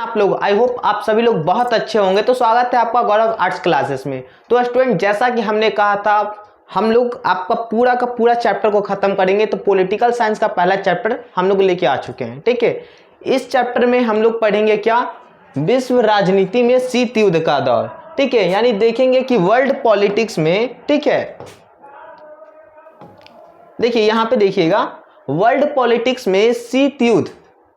आप लोग, I hope आप सभी लोग बहुत अच्छे होंगे। तो स्वागत है आपका गौरव आर्ट्स क्लासेस में। तो स्टूडेंट, जैसा कि हमने कहा था, हम लोग आपका पूरा का पूरा चैप्टर को खत्म करेंगे। तो पॉलिटिकल साइंस का पहला चैप्टर हम लोग लेके आ चुके हैं, ठीक है। इस चैप्टर में हम लोग पढ़ेंगे क्या, विश्व राजनीति में शीत युद्ध का दौर, ठीक है। यानी देखेंगे कि वर्ल्ड पॉलिटिक्स में, ठीक है, देखिए यहां पे देखिएगा, वर्ल्ड पॉलिटिक्स में शीत युद्ध,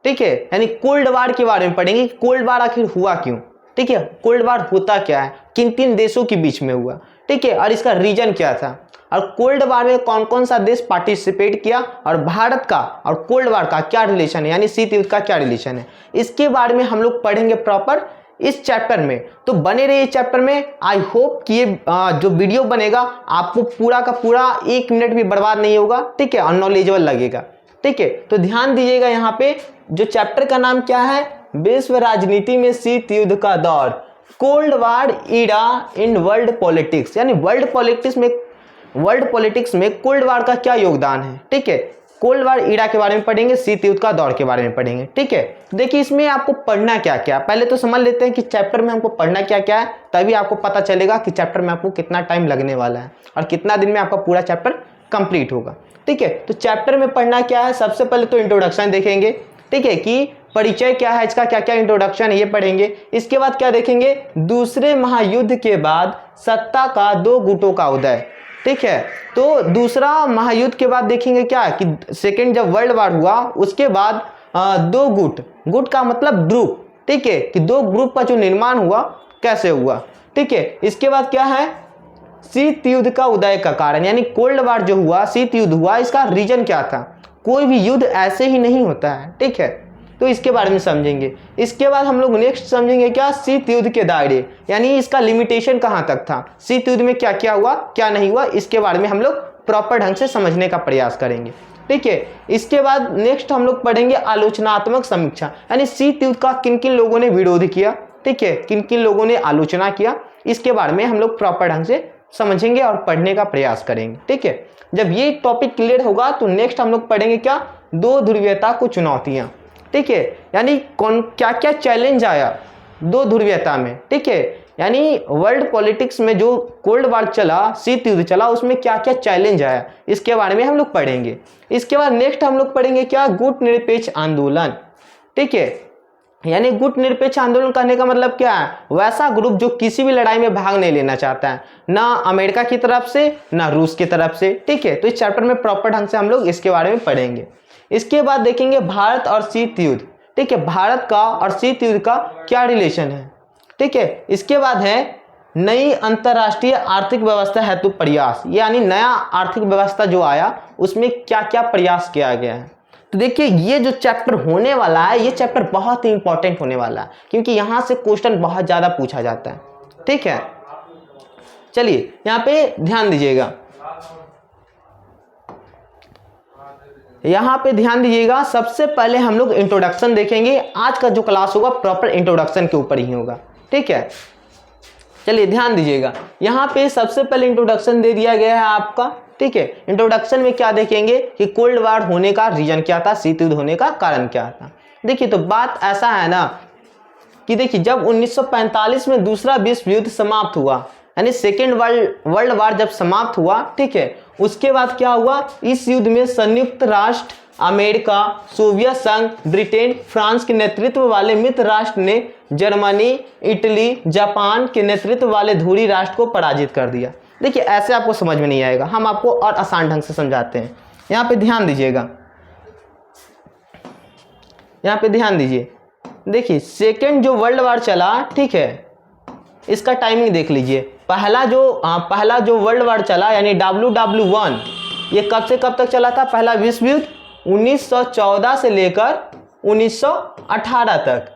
ठीक है, यानी कोल्ड वार के बारे में पढ़ेंगे। कोल्ड वार आखिर हुआ क्यों, ठीक है, कोल्ड वार होता क्या है, किन किन देशों के बीच में हुआ, ठीक है, और इसका रीजन क्या था, और कोल्ड वार में कौन कौन सा देश पार्टिसिपेट किया, और भारत का और कोल्ड वार का क्या रिलेशन है, यानी शीत युद्ध का क्या रिलेशन है, इसके बारे में हम लोग पढ़ेंगे प्रॉपर इस चैप्टर में। तो बने रहिए इस चैप्टर में। आई होप कि ये जो वीडियो बनेगा आपको पूरा का पूरा 1 मिनट भी बर्बाद नहीं होगा, ठीक है, और नॉलेजेबल लगेगा, ठीक है। तो ध्यान दीजिएगा, यहाँ पे जो चैप्टर का नाम क्या है, विश्व राजनीति में शीत युद्ध का दौर, cold war era in world politics, यानी वर्ल्ड पॉलिटिक्स में कोल्ड वार का क्या योगदान है, ठीक है। कोल्ड वार ईरा के बारे में पढ़ेंगे, शीत युद्ध का दौर के बारे में पढ़ेंगे, ठीक है। देखिए इसमें आपको पढ़ना क्या क्या, पहले तो समझ लेते हैं कि चैप्टर में हमको पढ़ना क्या क्या है, तभी आपको पता चलेगा कि चैप्टर में आपको कितना टाइम लगने वाला है और कितना दिन में आपका पूरा चैप्टर कंप्लीट होगा, ठीक है। तो चैप्टर में पढ़ना क्या है, सबसे पहले तो इंट्रोडक्शन देखेंगे, ठीक है, कि परिचय क्या है इसका, क्या क्या इंट्रोडक्शन है ये पढ़ेंगे। इसके बाद क्या देखेंगे, दूसरे महायुद्ध के बाद सत्ता का 2 गुटों का उदय, ठीक है। तो दूसरा महायुद्ध के बाद देखेंगे क्या कि सेकेंड जब वर्ल्ड वार हुआ उसके बाद 2 गुट का मतलब ग्रुप, ठीक है, कि 2 ग्रुप का जो निर्माण हुआ कैसे हुआ, ठीक है। इसके बाद क्या है, शीत युद्ध का उदय का कारण, यानी कोल्ड वार जो हुआ, शीत युद्ध हुआ, इसका रीजन क्या था। कोई भी युद्ध ऐसे ही नहीं होता है, ठीक है, तो इसके बारे में समझेंगे। इसके बाद हम लोग नेक्स्ट समझेंगे क्या, शीत युद्ध के दायरे, यानी इसका लिमिटेशन कहां तक था, शीत युद्ध में क्या क्या हुआ क्या नहीं हुआ, इसके बारे में हम लोग प्रॉपर ढंग से समझने का प्रयास करेंगे, ठीक है। इसके बाद नेक्स्ट हम लोग पढ़ेंगे आलोचनात्मक समीक्षा, यानी शीत युद्ध का किन किन लोगों ने विरोध किया, ठीक है, किन किन लोगों ने आलोचना किया, इसके बारे में हम लोग प्रॉपर ढंग से समझेंगे और पढ़ने का प्रयास करेंगे, ठीक है। जब ये टॉपिक क्लियर होगा तो नेक्स्ट हम लोग पढ़ेंगे क्या, 2 ध्रुवीयता को चुनौतियां, ठीक है, यानी कौन क्या क्या चैलेंज आया 2 ध्रुवीयता में, ठीक है, यानी वर्ल्ड पॉलिटिक्स में जो कोल्ड वार चला, शीत युद्ध चला, उसमें क्या क्या चैलेंज आया, इसके बारे में हम लोग पढ़ेंगे। इसके बाद नेक्स्ट हम लोग पढ़ेंगे क्या, गुट निरपेक्ष आंदोलन, ठीक है, यानी गुट निरपेक्ष आंदोलन करने का मतलब क्या है, वैसा ग्रुप जो किसी भी लड़ाई में भाग नहीं लेना चाहता है, ना अमेरिका की तरफ से ना रूस की तरफ से, ठीक है। तो इस चैप्टर में प्रॉपर ढंग से हम लोग इसके बारे में पढ़ेंगे। इसके बाद देखेंगे भारत और शीत युद्ध, ठीक है, भारत का और शीत युद्ध का क्या रिलेशन है, ठीक है। इसके बाद है नई अंतरराष्ट्रीय आर्थिक व्यवस्था हेतु प्रयास, यानी नया आर्थिक व्यवस्था जो आया उसमें क्या क्या प्रयास किया गया है। तो देखिए ये जो चैप्टर होने वाला है, ये चैप्टर बहुत ही इंपॉर्टेंट होने वाला है, क्योंकि यहां से क्वेश्चन बहुत ज्यादा पूछा जाता है, ठीक है। चलिए यहाँ पे ध्यान दीजिएगा, यहाँ पे ध्यान दीजिएगा। सबसे पहले हम लोग इंट्रोडक्शन देखेंगे, आज का जो क्लास होगा प्रॉपर इंट्रोडक्शन के ऊपर ही होगा, ठीक है। चलिए ध्यान दीजिएगा, यहाँ पे सबसे पहले इंट्रोडक्शन दे दिया गया है आपका, ठीक है। इंट्रोडक्शन में क्या देखेंगे कि कोल्ड वार होने का रीजन क्या था, शीत युद्ध होने का कारण क्या था। देखिए तो बात ऐसा है ना कि देखिए जब 1945 में दूसरा विश्व युद्ध समाप्त हुआ, यानी सेकेंड वर्ल्ड वार जब समाप्त हुआ, ठीक है, उसके बाद क्या हुआ, इस युद्ध में संयुक्त राष्ट्र अमेरिका, सोवियत संघ, ब्रिटेन, फ्रांस के नेतृत्व वाले मित्र राष्ट्र ने जर्मनी, इटली, जापान के नेतृत्व वाले धुरी राष्ट्र को पराजित कर दिया। देखिए ऐसे आपको समझ में नहीं आएगा, हम आपको और आसान ढंग से समझाते हैं। यहाँ पे ध्यान दीजिएगा, यहाँ पे ध्यान दीजिए, देखिए सेकेंड जो वर्ल्ड वार चला, ठीक है, इसका टाइमिंग देख लीजिए। पहला जो वर्ल्ड वार चला यानी WW1, ये कब से कब तक चला था, पहला विश्व युद्ध 1914 से लेकर 1918 तक,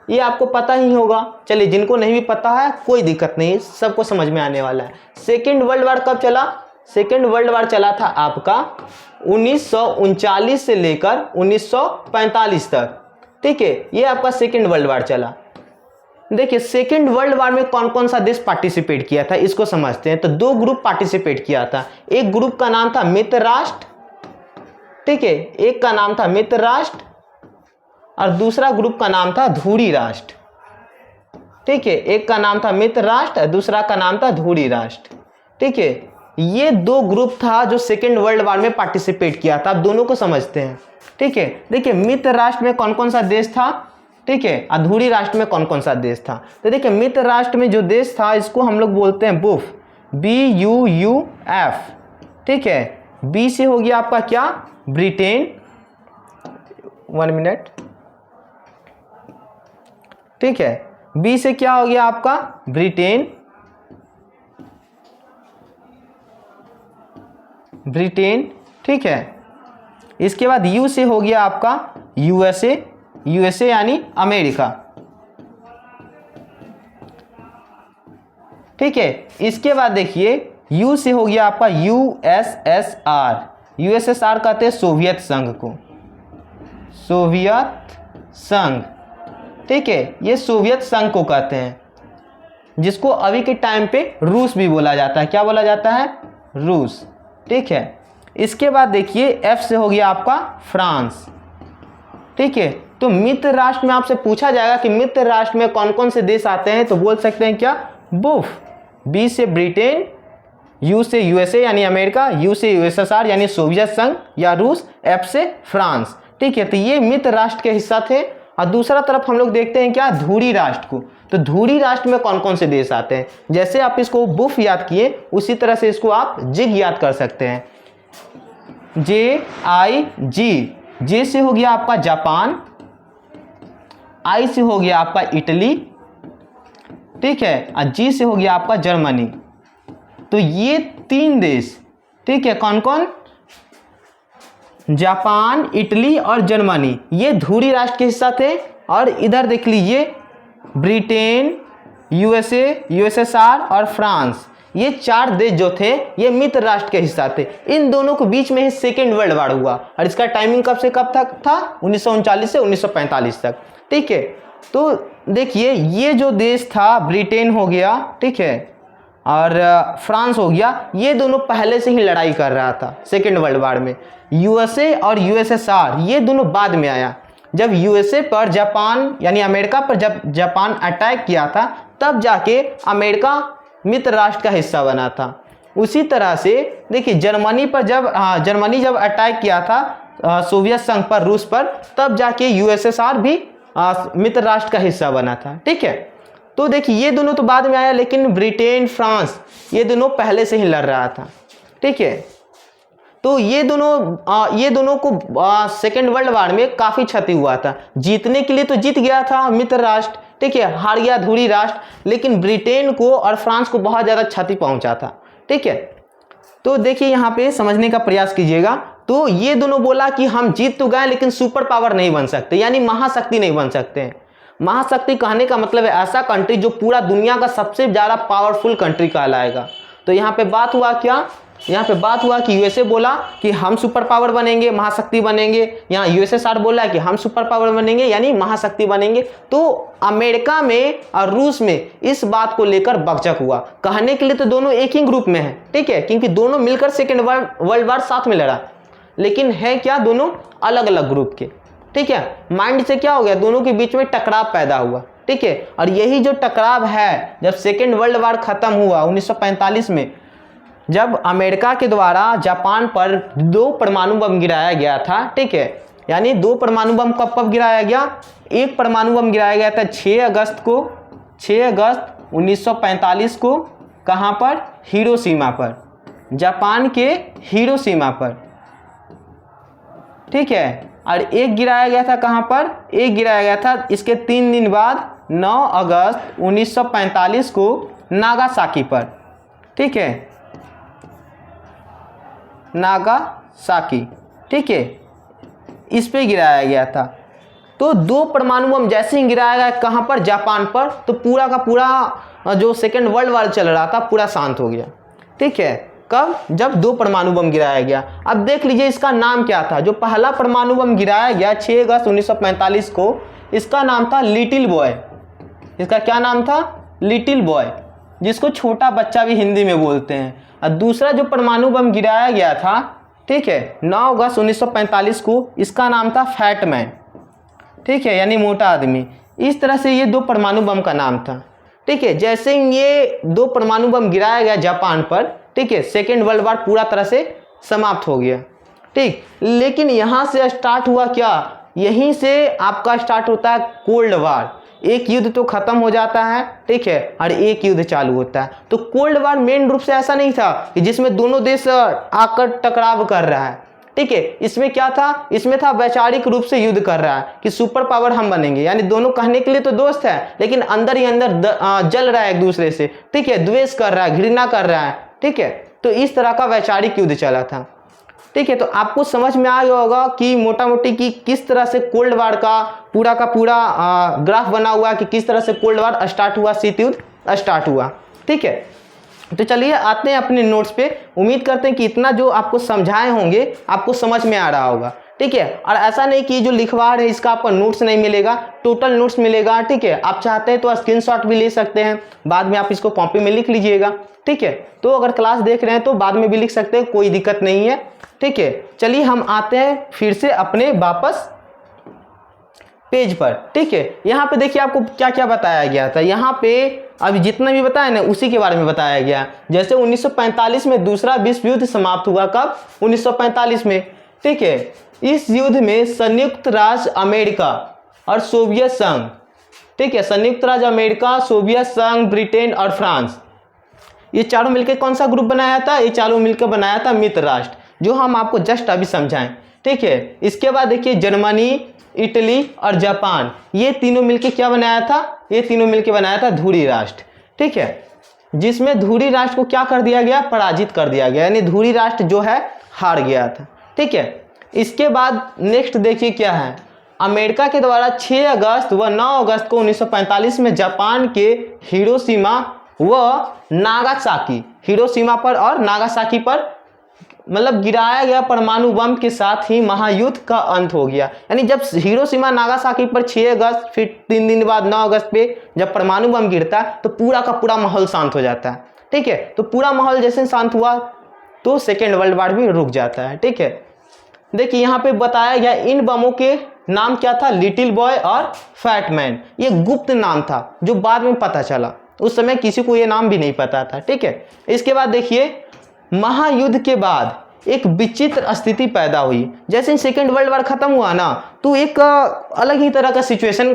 ये आपको पता ही होगा। चलिए जिनको नहीं भी पता है कोई दिक्कत नहीं, सबको समझ में आने वाला है। सेकेंड वर्ल्ड वार कब चला, सेकेंड वर्ल्ड वार चला था आपका 1939 से लेकर 1945 तक, ठीक है, ये आपका सेकेंड वर्ल्ड वार चला। देखिए सेकेंड वर्ल्ड वार में कौन कौन सा देश पार्टिसिपेट किया था इसको समझते हैं। तो 2 ग्रुप पार्टिसिपेट किया था, एक ग्रुप का नाम था मित्र राष्ट्र, ठीक है, एक का नाम था मित्र राष्ट्र और दूसरा ग्रुप का नाम था धुरी राष्ट्र। ठीक है, एक का नाम था मित्र राष्ट्र, दूसरा का नाम था धुरी राष्ट्र। ठीक है, ये दो ग्रुप था जो सेकेंड वर्ल्ड वॉर में पार्टिसिपेट किया था। अब दोनों को समझते हैं। ठीक है, देखिए मित्र राष्ट्र में कौन कौन सा देश था, ठीक है, अधूरी राष्ट्र में कौन कौन सा देश था। तो देखिए मित्र राष्ट्र में जो देश था इसको हम लोग बोलते हैं बुफ, BUUF। ठीक है, बी से हो गया आपका क्या, ब्रिटेन, 1 मिनट। ठीक है, बी से क्या हो गया आपका ब्रिटेन, ठीक है। इसके बाद यू से हो गया आपका यूएसए यानी अमेरिका। ठीक है, इसके बाद देखिए यू से हो गया आपका यूएसएसआर कहते हैं सोवियत संघ को, सोवियत संघ। ठीक है, ये सोवियत संघ को कहते हैं, जिसको अभी के टाइम पे रूस भी बोला जाता है। क्या बोला जाता है, रूस। ठीक है, इसके बाद देखिए एफ से हो गया आपका फ्रांस। ठीक है, तो मित्र राष्ट्र में आपसे पूछा जाएगा कि मित्र राष्ट्र में कौन कौन से देश आते हैं, तो बोल सकते हैं क्या, बुफ। बी से ब्रिटेन, यू से यूएसए यानी अमेरिका, यू से यूएसएसआर यानी सोवियत संघ या रूस, एफ से फ्रांस। ठीक है, तो ये मित्र राष्ट्र के हिस्सा थे। और दूसरा तरफ हम लोग देखते हैं क्या, धुरी राष्ट्र को। तो धुरी राष्ट्र में कौन कौन से देश आते हैं, जैसे आप इसको बुफ याद किए उसी तरह से इसको आप जिग याद कर सकते हैं, JIG। जे से हो गया आपका जापान, आई से हो गया आपका इटली, ठीक है, और जी से हो गया आपका जर्मनी। तो ये 3 देश, ठीक है, कौन कौन, जापान, इटली और जर्मनी, ये धुरी राष्ट्र के हिस्सा थे। और इधर देख लीजिए ब्रिटेन, यूएसए, यूएसएसआर और फ्रांस, ये 4 देश जो थे ये मित्र राष्ट्र के हिस्सा थे। इन दोनों के बीच में ही सेकेंड वर्ल्ड वॉर हुआ और इसका टाइमिंग कब से कब तक था, 1939 से 1945 तक। ठीक है, तो देखिए ये जो देश था ब्रिटेन हो गया, ठीक है, और फ्रांस हो गया, ये दोनों पहले से ही लड़ाई कर रहा था सेकेंड वर्ल्ड वॉर में। यूएसए और यूएसएसआर ये दोनों बाद में आया। जब यूएसए पर जापान यानी अमेरिका पर जब जापान अटैक किया था तब जाके अमेरिका मित्र राष्ट्र का हिस्सा बना था। उसी तरह से देखिए जर्मनी पर जर्मनी जब अटैक किया था सोवियत संघ पर, रूस पर, तब जाके यूएसएसआर भी मित्र राष्ट्र का हिस्सा बना था। ठीक है, तो देखिए ये दोनों तो बाद में आया, लेकिन ब्रिटेन, फ्रांस ये दोनों पहले से ही लड़ रहा था। ठीक है, तो ये दोनों को सेकेंड वर्ल्ड वॉर में काफ़ी क्षति हुआ था। जीतने के लिए तो जीत गया था मित्र राष्ट्र, ठीक है, हार गया धुरी राष्ट्र, लेकिन ब्रिटेन को और फ्रांस को बहुत ज़्यादा क्षति पहुंचा था। ठीक है, तो देखिए यहाँ पे समझने का प्रयास कीजिएगा। तो ये दोनों बोला कि हम जीत तो गए लेकिन सुपर पावर नहीं बन सकते, यानी महाशक्ति नहीं बन सकते हैं। महाशक्ति कहने का मतलब है ऐसा कंट्री जो पूरा दुनिया का सबसे ज़्यादा पावरफुल कंट्री कहलाएगा। तो यहाँ पे बात हुआ क्या, यहाँ पे बात हुआ कि यूएसए बोला कि हम सुपर पावर बनेंगे, महाशक्ति बनेंगे। यहाँ यूएसएसआर बोला कि हम सुपर पावर बनेंगे यानी महाशक्ति बनेंगे। तो अमेरिका में और रूस में इस बात को लेकर बकझक हुआ। कहने के लिए तो दोनों एक ही ग्रुप में है, ठीक है, क्योंकि दोनों मिलकर सेकेंड वर्ल्ड वॉर साथ में लड़ा, लेकिन है क्या, दोनों अलग अलग ग्रुप के। ठीक है, माइंड से क्या हो गया, दोनों के बीच में टकराव पैदा हुआ। ठीक है, और यही जो टकराव है, जब सेकेंड वर्ल्ड वॉर खत्म हुआ 1945 में, जब अमेरिका के द्वारा जापान पर 2 परमाणु बम गिराया गया था। ठीक है, यानी 2 परमाणु बम कब गिराया गया, एक परमाणु बम गिराया गया था 6 अगस्त 1945 को। कहाँ पर, हिरोशिमा पर, जापान के हिरोशिमा पर। ठीक है, और एक गिराया गया था कहाँ पर, एक गिराया गया था इसके 3 दिन बाद 9 अगस्त 1945 को नागासाकी पर। ठीक है, नागासाकी, ठीक है, इस पे गिराया गया था। तो 2 परमाणु बम जैसे ही गिराया गया कहाँ पर, जापान पर, तो पूरा का पूरा जो सेकेंड वर्ल्ड वॉर चल रहा था पूरा शांत हो गया। ठीक है, कब, जब 2 परमाणु बम गिराया गया। अब देख लीजिए इसका नाम क्या था, जो पहला परमाणु बम गिराया गया 6 अगस्त 1945 को, इसका नाम था लिटिल बॉय। इसका क्या नाम था, लिटिल बॉय, जिसको छोटा बच्चा भी हिंदी में बोलते हैं। और दूसरा जो परमाणु बम गिराया गया था, ठीक है, 9 अगस्त 1945 को, इसका नाम था फैट मैन। ठीक है, यानी मोटा आदमी। इस तरह से ये 2 परमाणु बम का नाम था। ठीक है, जैसे ये 2 परमाणु बम गिराया गया जापान पर, ठीक है, सेकेंड वर्ल्ड वार पूरा तरह से समाप्त हो गया। ठीक, लेकिन यहाँ से स्टार्ट हुआ क्या, यहीं से आपका स्टार्ट होता है कोल्ड वार। एक युद्ध तो खत्म हो जाता है, ठीक है, और एक युद्ध चालू होता है। तो कोल्ड वार मेन रूप से ऐसा नहीं था कि जिसमें दोनों देश आकर टकराव कर रहा है। ठीक है, इसमें क्या था, इसमें था वैचारिक रूप से युद्ध कर रहा है कि सुपर पावर हम बनेंगे, यानी दोनों कहने के लिए तो दोस्त है लेकिन अंदर ही अंदर जल रहा है एक दूसरे से। ठीक है, द्वेष कर रहा है, घृणा कर रहा है। ठीक है, तो इस तरह का वैचारिक युद्ध चला था। ठीक है, तो आपको समझ में आ गया होगा कि मोटा मोटी कि किस तरह से कोल्ड वार का पूरा ग्राफ बना हुआ, कि किस तरह से कोल्ड वार स्टार्ट हुआ, शीत युद्ध स्टार्ट हुआ। ठीक है, तो चलिए आते हैं अपने नोट्स पे। उम्मीद करते हैं कि इतना जो आपको समझाए होंगे आपको समझ में आ रहा होगा। ठीक है, और ऐसा नहीं कि जो लिखवा रहे हैं इसका आपको नोट्स नहीं मिलेगा, टोटल नोट्स मिलेगा। ठीक है, आप चाहते हैं तो स्क्रीनशॉट भी ले सकते हैं, बाद में आप इसको कॉपी में लिख लीजिएगा। ठीक है, तो अगर क्लास देख रहे हैं तो बाद में भी लिख सकते हैं, कोई दिक्कत नहीं है। ठीक है, चलिए हम आते हैं फिर से अपने वापस पेज पर। ठीक है, यहाँ पे देखिए आपको क्या क्या बताया गया था। यहाँ पे अभी जितना भी बताया ना उसी के बारे में बताया गया। जैसे 1945 में दूसरा विश्व युद्ध समाप्त हुआ। कब? 1945 में। ठीक है, इस युद्ध में संयुक्त राज्य अमेरिका और सोवियत संघ, ठीक है, संयुक्त राज्य अमेरिका, सोवियत संघ, ब्रिटेन और फ्रांस, ये चारों मिलकर कौन सा ग्रुप बनाया था? ये चारों मिलकर बनाया था मित्र राष्ट्र, जो हम आपको जस्ट अभी समझाएं। ठीक है, इसके बाद देखिए जर्मनी, इटली और जापान, ये तीनों मिलकर क्या बनाया था? ये तीनों मिलकर बनाया था धुरी राष्ट्र। ठीक है, जिसमें धुरी राष्ट्र को क्या कर दिया गया? पराजित कर दिया गया, यानी धुरी राष्ट्र जो है हार गया था। ठीक है, इसके बाद नेक्स्ट देखिए क्या है। अमेरिका के द्वारा 6 अगस्त व 9 अगस्त को 1945 में जापान के हिरोशिमा व नागासाकी, हिरोशिमा पर और नागासाकी पर मतलब गिराया गया परमाणु बम के साथ ही महायुद्ध का अंत हो गया। यानी जब हिरोशिमा नागासाकी पर 6 अगस्त, फिर 3 दिन बाद 9 अगस्त पे जब परमाणु बम गिरता है तो पूरा का पूरा माहौल शांत हो जाता है। ठीक है, तो पूरा माहौल जैसे शांत हुआ तो सेकेंड वर्ल्ड वार भी रुक जाता है। ठीक है, देखिए यहाँ पे बताया गया इन बमों के नाम क्या था? लिटिल बॉय और फैट मैन। ये गुप्त नाम था जो बाद में पता चला, उस समय किसी को ये नाम भी नहीं पता था। ठीक है, इसके बाद देखिए महायुद्ध के बाद एक विचित्र स्थिति पैदा हुई। जैसे सेकेंड वर्ल्ड वार खत्म हुआ ना तो एक अलग ही तरह का सिचुएशन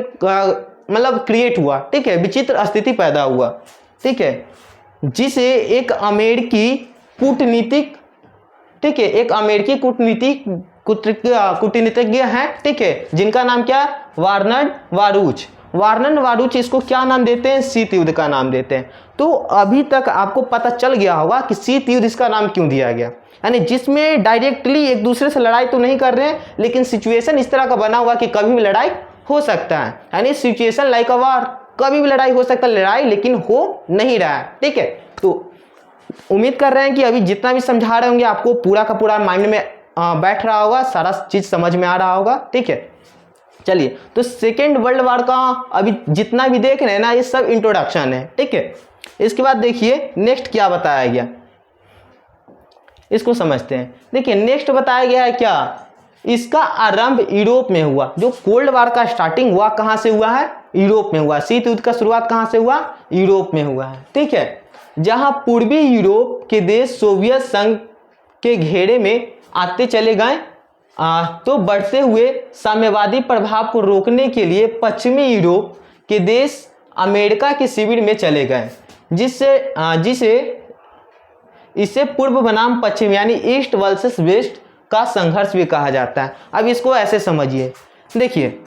मतलब क्रिएट हुआ। ठीक है, विचित्र स्थिति पैदा हुआ। ठीक है, जिसे एक अमेरिकी कूटनीतिक, ठीक है, एक अमेरिकी कूटनीतिज्ञ हैं, ठीक है, जिनका नाम क्या? वार्नर वारूच। वार्नर वारूच इसको क्या नाम देते हैं? शीत युद्ध का नाम देते हैं। तो अभी तक आपको पता चल गया होगा कि शीत युद्ध इसका नाम क्यों दिया गया, यानी जिसमें डायरेक्टली एक दूसरे से लड़ाई तो नहीं कर रहे हैं लेकिन सिचुएशन इस तरह का बना हुआ कि कभी भी लड़ाई हो सकता है, यानी सिचुएशन लाइक अ वार, कभी भी लड़ाई हो सकता है, लड़ाई लेकिन हो नहीं रहा है। ठीक है, तो उम्मीद कर रहे हैं कि अभी जितना भी समझा रहे होंगे आपको पूरा का पूरा माइंड में बैठ रहा होगा, सारा चीज समझ में आ रहा होगा। ठीक है, चलिए, तो सेकेंड वर्ल्ड वार का अभी जितना भी देख रहे हैं ना ये सब इंट्रोडक्शन है। ठीक है, इसके बाद देखिए नेक्स्ट क्या बताया गया, इसको समझते हैं। देखिए नेक्स्ट बताया गया है क्या? इसका आरंभ यूरोप में हुआ। जो कोल्ड वार का स्टार्टिंग हुआ कहां से हुआ है? यूरोप में हुआ। शीत युद्ध का शुरुआत कहां से हुआ? यूरोप में हुआ है। ठीक है, जहां पूर्वी यूरोप के देश सोवियत संघ के घेरे में आते चले गए तो बढ़ते हुए साम्यवादी प्रभाव को रोकने के लिए पश्चिमी यूरोप के देश अमेरिका के शिविर में चले गए, जिसे इसे पूर्व बनाम पश्चिम यानी ईस्ट वर्सेस वेस्ट का संघर्ष भी कहा जाता है। अब इसको ऐसे समझिए, देखिए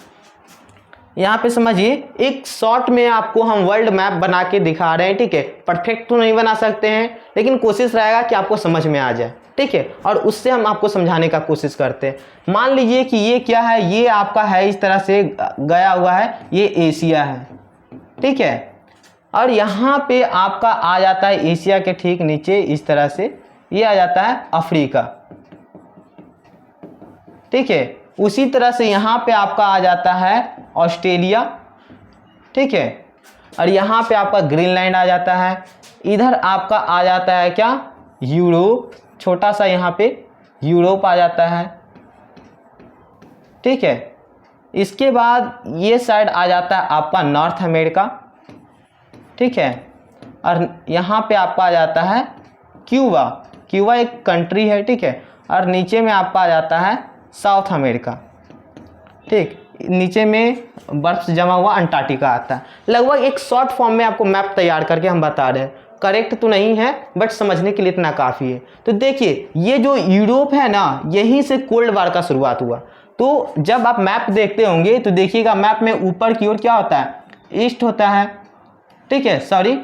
यहाँ पे समझिए, एक शॉर्ट में आपको हम वर्ल्ड मैप बना के दिखा रहे हैं। ठीक है, परफेक्ट तो नहीं बना सकते हैं लेकिन कोशिश रहेगा कि आपको समझ में आ जाए। ठीक है, और उससे हम आपको समझाने का कोशिश करते हैं। मान लीजिए कि ये क्या है? ये आपका है इस तरह से गया हुआ है, ये एशिया है। ठीक है, और यहाँ पे आपका आ जाता है एशिया के ठीक नीचे इस तरह से ये आ जाता है अफ्रीका। ठीक है, उसी तरह से यहाँ पे आपका आ जाता है ऑस्ट्रेलिया। ठीक है, और यहाँ पे आपका ग्रीनलैंड आ जाता है। इधर आपका आ जाता है क्या? यूरोप, छोटा सा यहाँ पे यूरोप आ जाता है। ठीक है, इसके बाद ये साइड आ जाता है आपका नॉर्थ अमेरिका, ठीक है, और यहाँ पे आपका आ जाता है क्यूबा। क्यूबा एक कंट्री है, ठीक है, और नीचे में आपका आ जाता है साउथ अमेरिका, ठीक, नीचे में बर्फ से जमा हुआ अंटार्कटिका आता है। लगभग एक शॉर्ट फॉर्म में आपको मैप तैयार करके हम बता रहे हैं, करेक्ट तो नहीं है बट समझने के लिए इतना काफ़ी है। तो देखिए ये जो यूरोप है ना, यहीं से कोल्ड वार का शुरुआत हुआ। तो जब आप मैप देखते होंगे तो देखिएगा मैप में ऊपर की ओर क्या होता है, ईस्ट होता है, ठीक है, सॉरी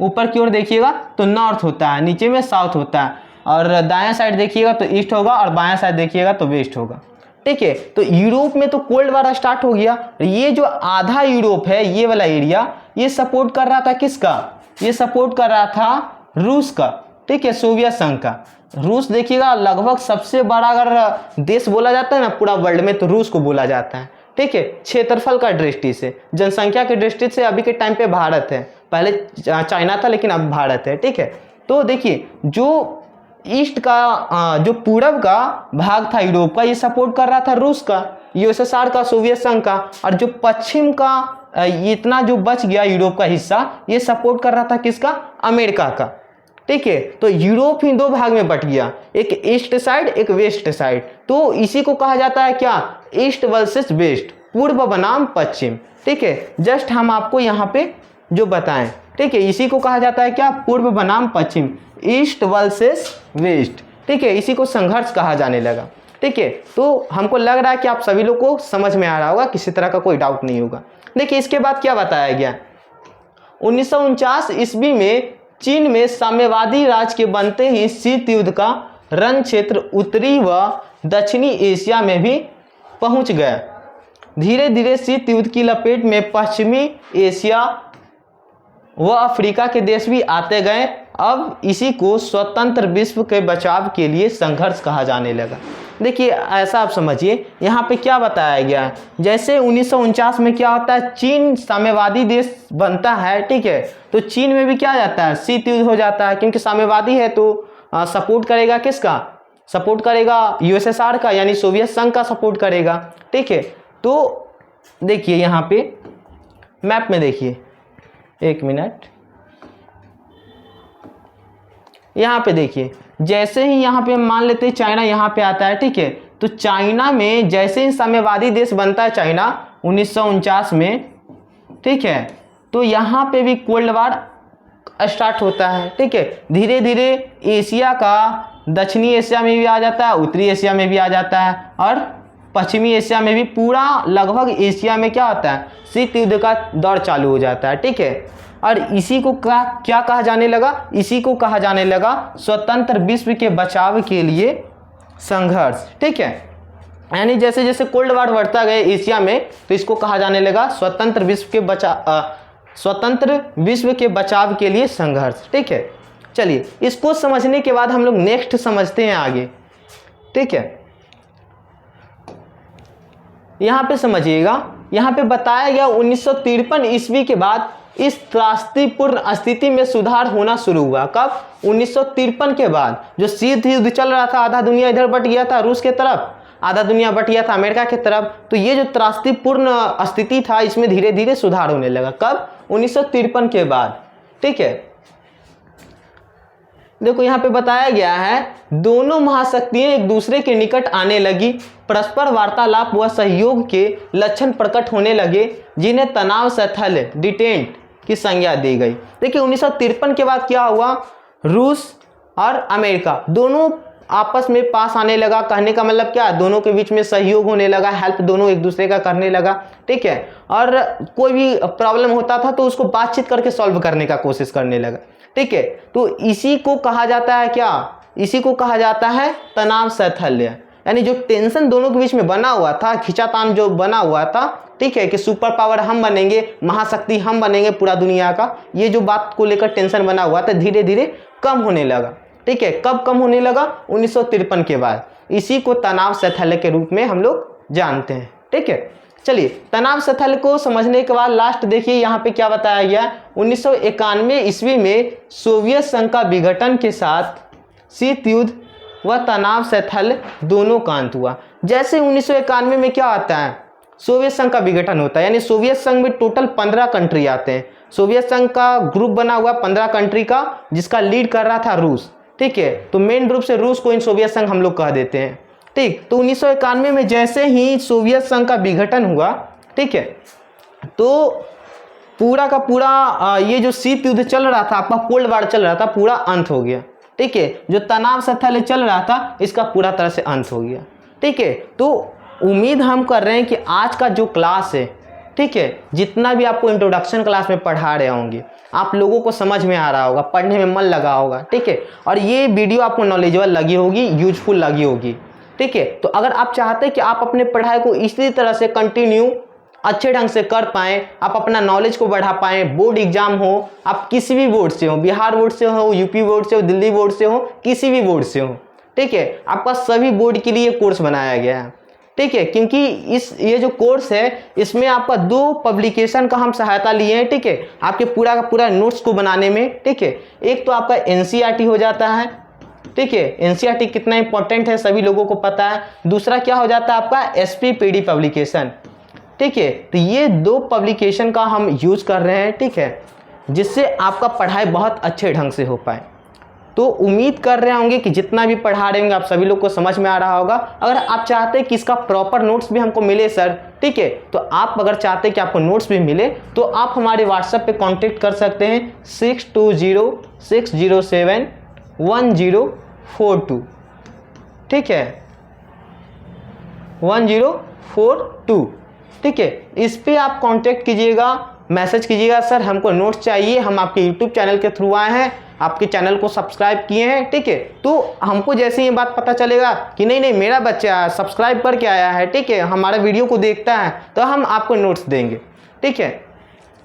ऊपर की ओर देखिएगा तो नॉर्थ होता है, नीचे में साउथ होता है, और दायां साइड देखिएगा तो ईस्ट होगा और बायां साइड देखिएगा तो वेस्ट होगा, ठीक है। तो यूरोप में तो कोल्ड वार स्टार्ट हो गया। ये जो आधा यूरोप है, ये वाला एरिया, ये सपोर्ट कर रहा था किसका, ये सपोर्ट कर रहा था रूस का, ठीक है, सोवियत संघ का। रूस देखिएगा लगभग सबसे बड़ा अगर देश बोला जाता है ना पूरा वर्ल्ड में तो रूस को बोला जाता है, ठीक है, क्षेत्रफल का दृष्टि से, जनसंख्या की दृष्टि से अभी के टाइम पे भारत है, पहले चाइना था लेकिन अब भारत है, ठीक है। तो देखिए जो ईस्ट का जो पूरब का भाग था यूरोप का, ये सपोर्ट कर रहा था रूस का, यूएसएसआर का, सोवियत संघ का, और जो पश्चिम का इतना जो बच गया यूरोप का हिस्सा, ये सपोर्ट कर रहा था किसका, अमेरिका का, ठीक है। तो यूरोप ही दो भाग में बट गया, एक ईस्ट साइड एक वेस्ट साइड। तो इसी को कहा जाता है क्या, ईस्ट वर्सेस वेस्ट, पूर्व बनाम पश्चिम, ठीक है। जस्ट हम आपको यहाँ पे जो बताएं, ठीक है, इसी को कहा जाता है क्या, पूर्व बनाम पश्चिम, ईस्ट वर्सेस वेस्ट, ठीक है। इसी को संघर्ष कहा जाने लगा, ठीक है। तो हमको लग रहा है कि आप सभी लोग को समझ में आ रहा होगा, किसी तरह का कोई डाउट नहीं होगा। देखिए इसके बाद क्या बताया गया, 1949 ईस्वी में चीन में साम्यवादी राज के बनते ही शीत युद्ध का रण क्षेत्र उत्तरी व दक्षिणी एशिया में भी पहुंच गया। धीरे धीरे शीत युद्ध की लपेट में पश्चिमी एशिया व अफ्रीका के देश भी आते गए। अब इसी को स्वतंत्र विश्व के बचाव के लिए संघर्ष कहा जाने लगा। देखिए ऐसा आप समझिए, यहाँ पे क्या बताया गया है, जैसे 1949 में क्या होता है, चीन साम्यवादी देश बनता है, ठीक है। तो चीन में भी क्या जाता है, शीत युद्ध हो जाता है, क्योंकि साम्यवादी है तो सपोर्ट करेगा किसका, सपोर्ट करेगा यूएसएसआर का, यानी सोवियत संघ का सपोर्ट करेगा, ठीक है। तो देखिए यहाँ पे मैप में देखिए, एक मिनट, यहाँ पे देखिए, जैसे ही यहाँ पे मान लेते हैं चाइना यहाँ पे आता है, ठीक है। तो चाइना में जैसे ही साम्यवादी देश बनता है चाइना 1949 में, ठीक है, तो यहाँ पे भी कोल्ड वार स्टार्ट होता है, ठीक है। धीरे धीरे एशिया का दक्षिणी एशिया में भी आ जाता है, उत्तरी एशिया में भी आ जाता है, और पश्चिमी एशिया में भी, पूरा लगभग एशिया में क्या होता है, शीत युद्ध का दौर चालू हो जाता है, ठीक है। और इसी को क्या कहा जाने लगा, इसी को कहा जाने लगा स्वतंत्र विश्व के बचाव के लिए संघर्ष, ठीक है। यानी जैसे जैसे कोल्ड वार बढ़ता गया एशिया में, तो इसको कहा जाने लगा स्वतंत्र विश्व के बचाव के लिए संघर्ष, ठीक है। चलिए इसको समझने के बाद हम लोग नेक्स्ट समझते हैं आगे, ठीक है। यहाँ पे समझिएगा, यहाँ पे बताया गया 1953 ईस्वी के बाद इस त्रासदीपूर्ण स्थिति में सुधार होना शुरू हुआ। कब, 1953 के बाद। जो शीत युद्ध चल रहा था, आधा दुनिया इधर बट गया था रूस के तरफ, आधा दुनिया बट गया था अमेरिका के तरफ, तो ये जो त्रासदीपूर्ण स्थिति था इसमें धीरे धीरे सुधार होने लगा। कब, 1953 के बाद, ठीक है। देखो यहाँ पे बताया गया है, दोनों महाशक्तियां एक दूसरे के निकट आने लगी, परस्पर वार्तालाप व सहयोग के लक्षण प्रकट होने लगे, जिन्हें तनाव स्थल डिटेंट की संज्ञा दी गई। देखिए 1953 के बाद क्या हुआ, रूस और अमेरिका दोनों आपस में पास आने लगा। कहने का मतलब क्या, दोनों के बीच में सहयोग होने लगा, हेल्प दोनों एक दूसरे का करने लगा, ठीक है। और कोई भी प्रॉब्लम होता था तो उसको बातचीत करके सॉल्व करने का कोशिश करने लगा, ठीक है। तो इसी को कहा जाता है क्या, इसी को कहा जाता है तनाव शैथल्य। यानी जो टेंशन दोनों के बीच में बना हुआ था, खिंचातान जो बना हुआ था, ठीक है, कि सुपर पावर हम बनेंगे, महाशक्ति हम बनेंगे पूरा दुनिया का, ये जो बात को लेकर टेंशन बना हुआ था धीरे धीरे कम होने लगा, ठीक है। कब कम होने लगा, 1953 के बाद। इसी को तनाव शैथल्य के रूप में हम लोग जानते हैं, ठीक है। चलिए तनाव शैथल्य को समझने के बाद लास्ट देखिए यहाँ पे क्या बताया गया, 1991 ईस्वी में सोवियत संघ का विघटन के साथ शीत युद्ध व तनाव शैथल्य दोनों का अंत हुआ। जैसे 1991 में क्या आता है, सोवियत संघ का विघटन होता है। यानी सोवियत संघ में टोटल 15 कंट्री आते हैं। सोवियत संघ का ग्रुप बना हुआ 15 कंट्री का, जिसका लीड कर रहा था रूस। ठीक है, तो मेन रूप से रूस को इन सोवियत संघ हम लोग कह देते हैं। ठीक, तो 1991 में जैसे ही सोवियत संघ का विघटन हुआ, ठीक है, तो पूरा का पूरा ये जो शीत युद्ध चल रहा था, आपका कोल्ड वार चल रहा था, पूरा अंत हो गया। ठीक है, जो तनाव स्थल चल रहा था, इसका पूरा तरह से अंत हो गया। ठीक है, तो उम्मीद हम कर रहे हैं कि आज का जो क्लास है, ठीक है, जितना भी आपको इंट्रोडक्शन क्लास में पढ़ा रहे होंगे, आप लोगों को समझ में आ रहा होगा, पढ़ने में मन लगा होगा। ठीक है, और ये वीडियो आपको नॉलेजेबल लगी होगी, यूजफुल लगी होगी। ठीक है, तो अगर आप चाहते हैं कि आप अपने पढ़ाई को इसी तरह से कंटिन्यू अच्छे ढंग से कर पाएँ, आप अपना नॉलेज को बढ़ा पाएँ, बोर्ड एग्जाम हो, आप किसी भी बोर्ड से हो, बिहार बोर्ड से हो, यूपी बोर्ड से हो, दिल्ली बोर्ड से हो, किसी भी बोर्ड से हो, ठीक है, आपका सभी बोर्ड के लिए कोर्स बनाया गया है। ठीक है, क्योंकि ये जो कोर्स है, इसमें आपका 2 पब्लिकेशन का हम सहायता लिए हैं। ठीक है, आपके पूरा का पूरा नोट्स को बनाने में। ठीक है, एक तो आपका एनसीईआरटी हो जाता है। ठीक है, एनसीईआरटी कितना इंपॉर्टेंट है सभी लोगों को पता है। दूसरा क्या हो जाता है आपका एसपीपीडी पब्लिकेशन। ठीक है, तो ये 2 पब्लिकेशन का हम यूज कर रहे हैं। ठीक है, जिससे आपका पढ़ाई बहुत अच्छे ढंग से हो पाए। तो उम्मीद कर रहे होंगे कि जितना भी पढ़ा रहे होंगे आप सभी लोग को समझ में आ रहा होगा। अगर आप चाहते हैं कि इसका प्रॉपर नोट्स भी हमको मिले सर, ठीक है, तो आप अगर चाहते हैं कि आपको नोट्स भी मिले, तो आप हमारे व्हाट्सएप पे कांटेक्ट कर सकते हैं 6206071042। ठीक है, 1042। ठीक है, इस पे आप कांटेक्ट कीजिएगा, मैसेज कीजिएगा, सर हमको नोट्स चाहिए, हम आपके यूट्यूब चैनल के थ्रू आए हैं, आपके चैनल को सब्सक्राइब किए हैं। ठीक है, तो हमको जैसे ये बात पता चलेगा कि नहीं नहीं मेरा बच्चा सब्सक्राइब करके आया है, ठीक है, हमारा वीडियो को देखता है, तो हम आपको नोट्स देंगे। ठीक है,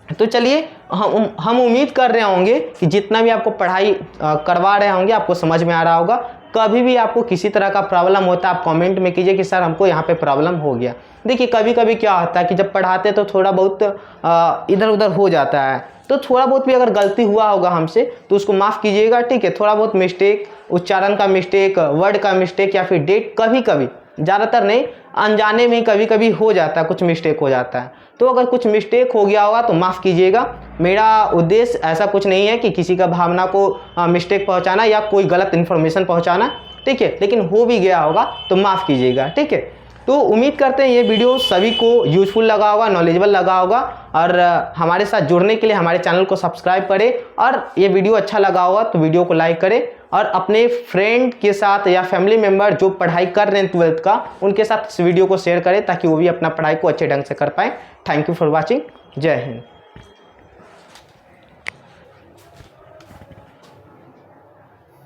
तो चलिए हम उम्मीद कर रहे होंगे कि जितना भी आपको पढ़ाई करवा रहे होंगे आपको समझ में आ रहा होगा। कभी भी आपको किसी तरह का प्रॉब्लम होता है, आप कमेंट में कीजिए कि सर हमको यहाँ पे प्रॉब्लम हो गया। देखिए कभी कभी क्या होता है कि जब पढ़ाते तो थोड़ा बहुत इधर उधर हो जाता है, तो थोड़ा बहुत भी अगर गलती हुआ होगा हमसे तो उसको माफ़ कीजिएगा। ठीक है, थोड़ा बहुत मिस्टेक, उच्चारण का मिस्टेक, वर्ड का मिस्टेक या फिर डेट, कभी कभी, ज़्यादातर नहीं, अनजाने में कभी कभी हो जाता है, कुछ मिस्टेक हो जाता है। तो अगर कुछ मिस्टेक हो गया होगा तो माफ़ कीजिएगा। मेरा उद्देश्य ऐसा कुछ नहीं है कि किसी का भावना को मिस्टेक पहुंचाना या कोई गलत इन्फॉर्मेशन पहुंचाना। ठीक है, लेकिन हो भी गया होगा तो माफ़ कीजिएगा। ठीक है, तो उम्मीद करते हैं ये वीडियो सभी को यूजफुल लगा होगा, नॉलेजेबल लगा होगा, और हमारे साथ जुड़ने के लिए हमारे चैनल को सब्सक्राइब करें, और ये वीडियो अच्छा लगा होगा तो वीडियो को लाइक करें, और अपने फ्रेंड के साथ या फैमिली मेम्बर जो पढ़ाई कर रहे हैं 12th का, उनके साथ इस वीडियो को शेयर करें ताकि वो भी अपना पढ़ाई को अच्छे ढंग से कर पाएँ। Thank you for watching. जय हिंद।